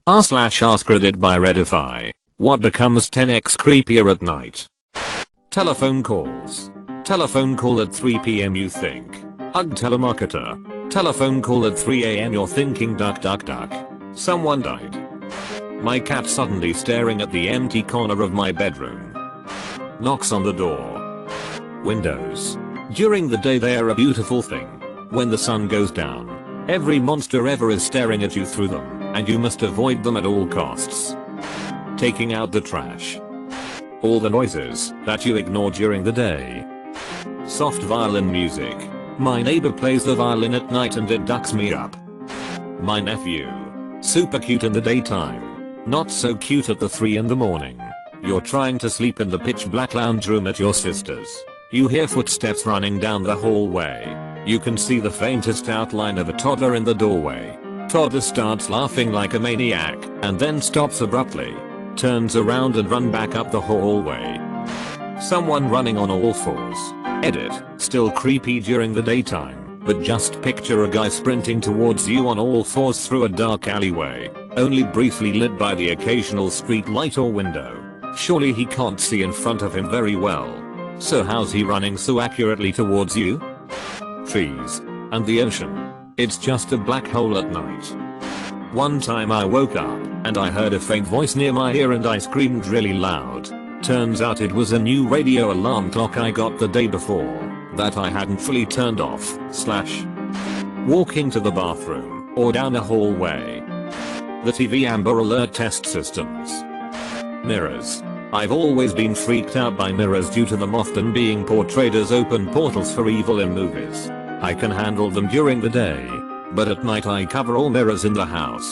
r/AskReddit by Reddify. What becomes 10x creepier at night? Telephone calls. Telephone call at 3 PM you think, ugh, telemarketer. Telephone call at 3 AM you're thinking, duck duck duck. Someone died. My cat suddenly staring at the empty corner of my bedroom. Knocks on the door. Windows. During the day they are a beautiful thing. When the sun goes down, every monster ever is staring at you through them, and you must avoid them at all costs. Taking out the trash. All the noises that you ignore during the day. Soft violin music. My neighbor plays the violin at night and it ducks me up. My nephew. Super cute in the daytime. Not so cute at the 3 in the morning. You're trying to sleep in the pitch black lounge room at your sister's. You hear footsteps running down the hallway. You can see the faintest outline of a toddler in the doorway. Toddler starts laughing like a maniac and then stops abruptly. Turns around and run back up the hallway. Someone running on all fours. Edit. Still creepy during the daytime, but just picture a guy sprinting towards you on all fours through a dark alleyway, only briefly lit by the occasional street light or window. Surely he can't see in front of him very well. So how's he running so accurately towards you? Trees. And the ocean. It's just a black hole at night. One time I woke up and I heard a faint voice near my ear and I screamed really loud. Turns out it was a new radio alarm clock I got the day before that I hadn't fully turned off. Walking to the bathroom or down a hallway. The TV Amber Alert test systems. Mirrors. I've always been freaked out by mirrors due to them often being portrayed as open portals for evil in movies. I can handle them during the day, but at night I cover all mirrors in the house.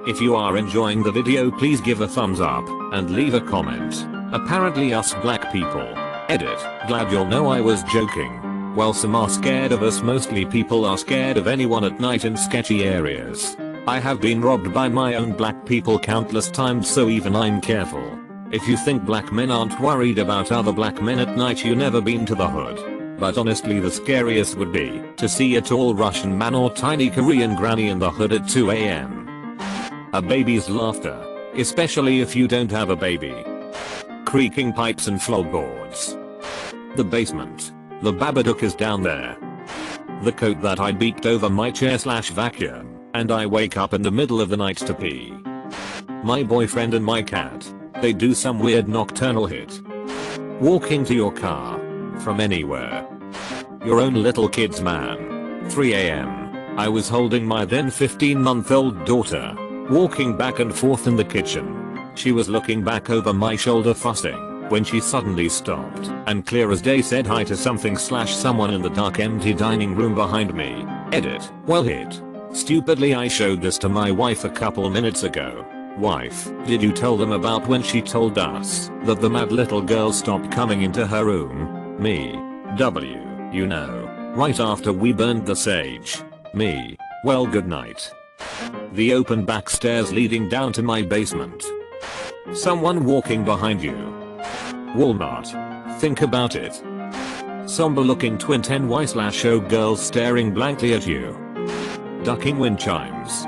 If you are enjoying the video, please give a thumbs up and leave a comment. Apparently us black people. Edit. Glad you'll know I was joking. Well, some are scared of us. Mostly people are scared of anyone at night in sketchy areas. I have been robbed by my own black people countless times, so even I'm careful. If you think black men aren't worried about other black men at night, you never been to the hood. But honestly, the scariest would be to see a tall Russian man or tiny Korean granny in the hood at 2 AM. A baby's laughter. Especially if you don't have a baby. Creaking pipes and floorboards. The basement. The Babadook is down there. The coat that I beaked over my chair/vacuum, and I wake up in the middle of the night to pee. My boyfriend and my cat. They do some weird nocturnal hit. Walking to your car. From anywhere. Your own little kid's man. 3 AM. I was holding my then 15-month-old daughter. Walking back and forth in the kitchen. She was looking back over my shoulder fussing when she suddenly stopped and clear as day said hi to something/someone in the dark empty dining room behind me. Edit. Well hit. Stupidly I showed this to my wife a couple minutes ago. Wife, did you tell them about when she told us that the mad little girl stopped coming into her room? Me. W. You know. Right after we burned the sage. Me. Well, good night. The open back stairs leading down to my basement. Someone walking behind you. Walmart. Think about it. Somber looking twin NY/O girls staring blankly at you. Ducking wind chimes.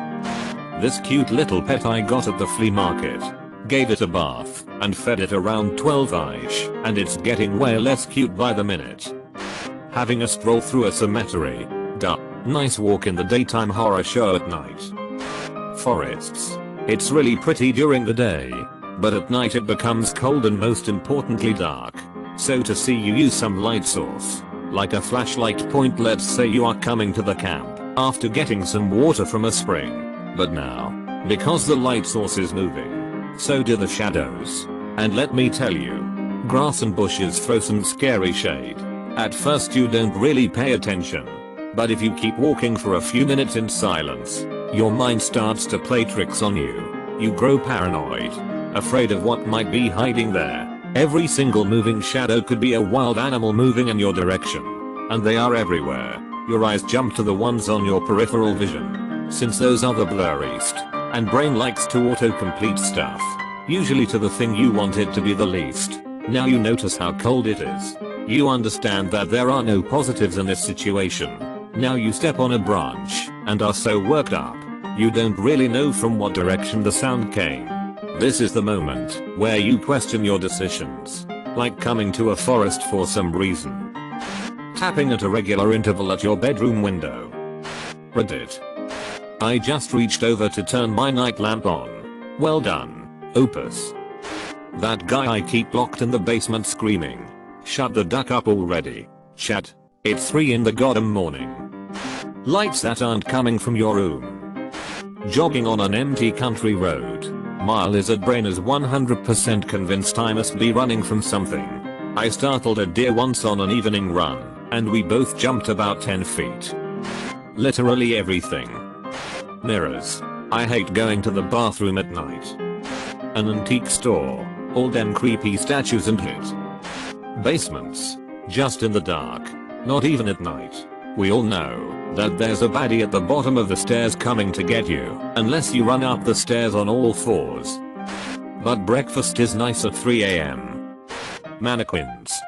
This cute little pet I got at the flea market. Gave it a bath and fed it around 12ish, and it's getting way less cute by the minute. Having a stroll through a cemetery. Duh. Nice walk in the daytime, horror show at night. Forests. It's really pretty during the day, but at night it becomes cold and most importantly dark. So to see you use some light source, like a flashlight point, let's say you are coming to the camp after getting some water from a spring. But now, because the light source is moving, so do the shadows. And let me tell you, grass and bushes throw some scary shade. At first you don't really pay attention. But if you keep walking for a few minutes in silence, your mind starts to play tricks on you. You grow paranoid, afraid of what might be hiding there. Every single moving shadow could be a wild animal moving in your direction. And they are everywhere. Your eyes jump to the ones on your peripheral vision, since those are the blurriest. And brain likes to autocomplete stuff, usually to the thing you want it to be the least. Now you notice how cold it is. You understand that there are no positives in this situation. Now you step on a branch and are so worked up You don't really know from what direction the sound came. This is the moment where you question your decisions. Like coming to a forest for some reason. Tapping at a regular interval at your bedroom window. Reddit. I just reached over to turn my night lamp on. Well done, Opus. That guy I keep locked in the basement screaming. Shut the duck up already. Chat. It's 3 in the goddamn morning. Lights that aren't coming from your room. Jogging on an empty country road. My lizard brain is 100% convinced I must be running from something. I startled a deer once on an evening run, and we both jumped about 10 feet. Literally everything. Mirrors. I hate going to the bathroom at night. An antique store. All them creepy statues and shit. Basements. Just in the dark. Not even at night. We all know that there's a baddie at the bottom of the stairs coming to get you, unless you run up the stairs on all fours. But breakfast is nice at 3 AM. Mannequins.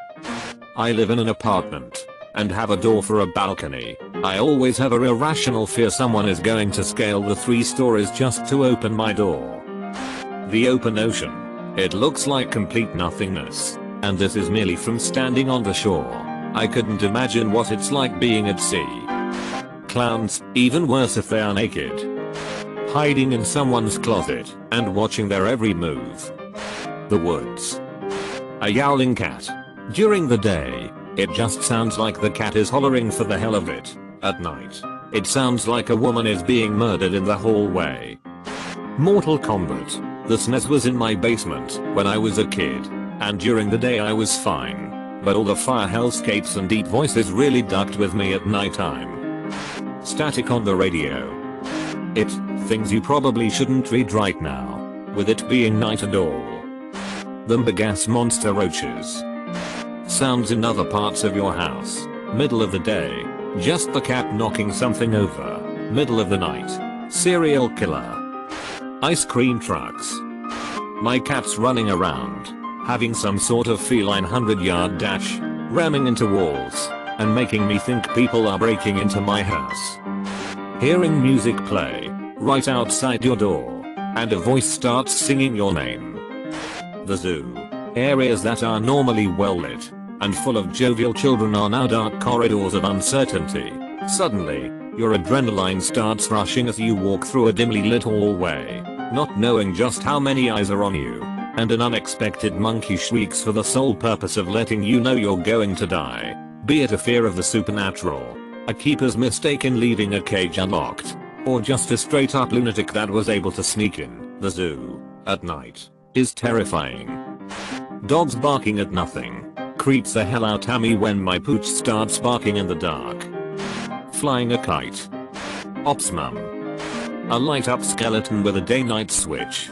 I live in an apartment and have a door for a balcony. I always have an irrational fear someone is going to scale the 3 stories just to open my door. The open ocean. It looks like complete nothingness, and this is merely from standing on the shore. I couldn't imagine what it's like being at sea. Clowns, even worse if they are naked. Hiding in someone's closet and watching their every move. The woods. A yowling cat. During the day, it just sounds like the cat is hollering for the hell of it. At night, it sounds like a woman is being murdered in the hallway. Mortal Kombat. The SNES was in my basement when I was a kid, and during the day I was fine. But all the fire hellscapes and deep voices really ducked with me at nighttime. Static on the radio. It, things you probably shouldn't read right now, with it being night and all. Them big ass monster roaches. Sounds in other parts of your house. Middle of the day. Just the cat knocking something over. Middle of the night. Serial killer. Ice cream trucks. My cat's running around, having some sort of feline 100-yard dash, ramming into walls, and making me think people are breaking into my house. Hearing music play, right outside your door, and a voice starts singing your name. The zoo. Areas that are normally well lit, and full of jovial children are now dark corridors of uncertainty. Suddenly, your adrenaline starts rushing as you walk through a dimly lit hallway, not knowing just how many eyes are on you. And an unexpected monkey shrieks for the sole purpose of letting you know you're going to die. Be it a fear of the supernatural, a keeper's mistake in leaving a cage unlocked, or just a straight up lunatic that was able to sneak in. The zoo, at night, is terrifying. Dogs barking at nothing creeps the hell out of me when my pooch starts barking in the dark. Flying a kite. Ops mum. A light up skeleton with a day-night switch.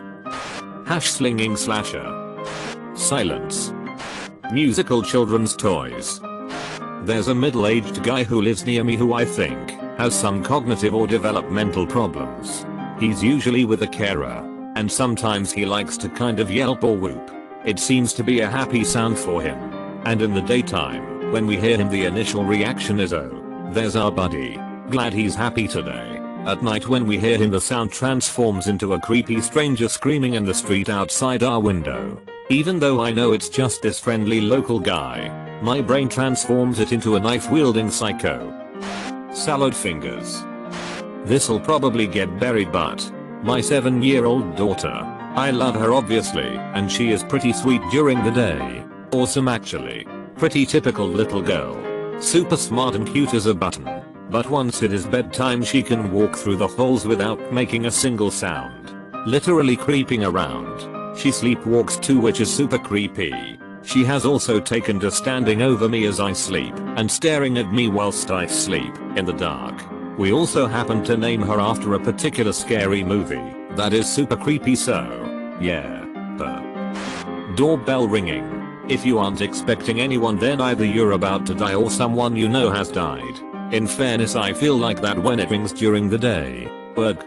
Hash slinging slasher. Silence. Musical children's toys. There's a middle-aged guy who lives near me who I think has some cognitive or developmental problems. He's usually with a carer, and sometimes he likes to kind of yelp or whoop. It seems to be a happy sound for him. And in the daytime, when we hear him, the initial reaction is, oh, there's our buddy. Glad he's happy today. At night when we hear him, the sound transforms into a creepy stranger screaming in the street outside our window. Even though I know it's just this friendly local guy, my brain transforms it into a knife-wielding psycho. Salad fingers. This'll probably get buried, but my 7-year-old daughter. I love her obviously, and she is pretty sweet during the day. Awesome actually. Pretty typical little girl. Super smart and cute as a button. But once it is bedtime she can walk through the halls without making a single sound. Literally creeping around. She sleepwalks too, which is super creepy. She has also taken to standing over me as I sleep and staring at me whilst I sleep in the dark. We also happen to name her after a particular scary movie that is super creepy, so yeah. Doorbell ringing. If you aren't expecting anyone, then either you're about to die or someone you know has died. In fairness, I feel like that when it rings during the day. Ugh.